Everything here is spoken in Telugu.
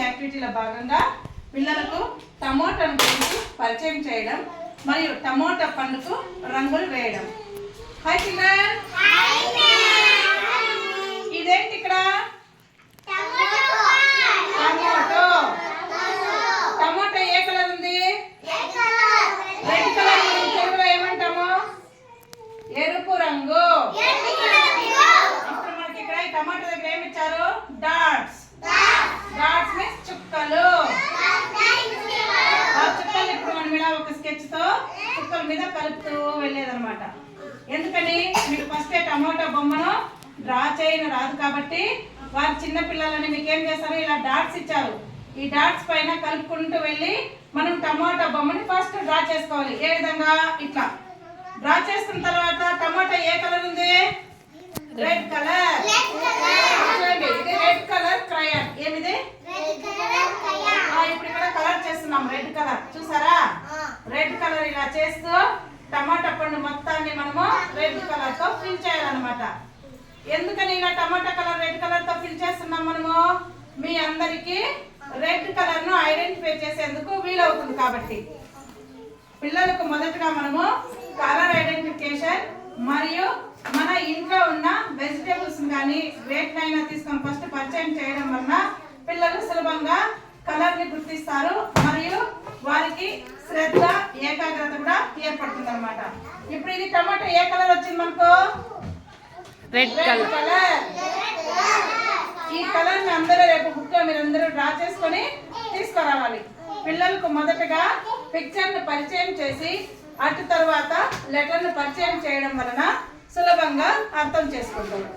యాక్టివిటీలో భాగంగా పిల్లలకు టమోటాను గురించి పరిచయం చేయడం మరియు టమోటా పండుకు రంగులు వేయడం. హాయ్ చిల్డ్రన్, ఇదేంటి ఇక్కడ? టమోటో. టమోటా ఏ కలర్ ఉంది? Red colour. తెలుగులో ఏమంటాము? ఎరుపు రంగు. ఇప్పుడు మనకి ఇక్కడ టమాటో దగ్గర ఏమి ఇచ్చారు? డాట్స్. డాట్స్ మీన్స్ చుక్కలు. ఆ చుక్కలు ఇప్పుడు మనం ఇలా ఒక స్కెచ్ తో చుక్కల మీద కలుపుతూ వెళ్ళేదన్నమాట. ఎందుకని? మీరు ఫస్ట్ టమాటో బొమ్మను డ్రా చేయను రాదు కాబట్టి వారు చిన్న పిల్లలని మీకు ఏం చేస్తారు, ఇలా డాట్స్ ఇచ్చారు. ఈ డాట్స్ పైన కలుపుకుంటూ వెళ్ళి మనం టమాటో బొమ్మని ఫస్ట్ డ్రా చేసుకోవాలి. ఏ విధంగా? ఇట్లా డ్రా చేస్తున్న తర్వాత టమాటా ఏ కలర్ ఉంది? Red colour. చూడండి, ఇది రెడ్ కలర్ క్రయాన్. ఏమిది? ఇప్పుడు ఇక్కడ కలర్ చేస్తున్నాం, రెడ్ కలర్. చూసారా? రెడ్ కలర్ ఇలా చేస్తూ టమాటా పండు మొత్తాన్ని మనము రెడ్ కలర్ తో ఫిల్ చేయాలన్నమాట. ఎందుకని ఇలా టమాటా కలర్ రెడ్ కలర్ తో ఫిల్ చేస్తున్నాం మనము? మీ అందరికి రెడ్ కలర్ ను ఐడెంటిఫై చేసేందుకు వీలవుతుంది కాబట్టి. పిల్లలకు మొదటగా మనము కలర్ ఐడెంటిఫికేషన్ మరియు మన ఇంట్లో ఉన్న వెజిటేబుల్స్ కానీ వేటినైనా తీసుకొని ఫస్ట్ పరిచయం చేయడం వలన పిల్లలు సులభంగా కలర్ ని గుర్తిస్తారు మరియు వారికి శ్రద్ధ ఏకాగ్రత కూడా ఏర్పడుతుంది అన్నమాట. ఇప్పుడు ఇది టమాటో ఏ కలర్ వచ్చింది మనకు? Red colour. ఈ కలర్ ని అందరూ రేపు బుక్ లో మీరందరూ డ్రా చేసుకొని తీసుకురావాలి. పిల్లలకు మొదటగా పిక్చర్ ను పరిచయం చేసి అటు తర్వాత లెటర్ ను పరిచయం చేయడం వలన సులభంగా అర్థం చేసుకుంటారు.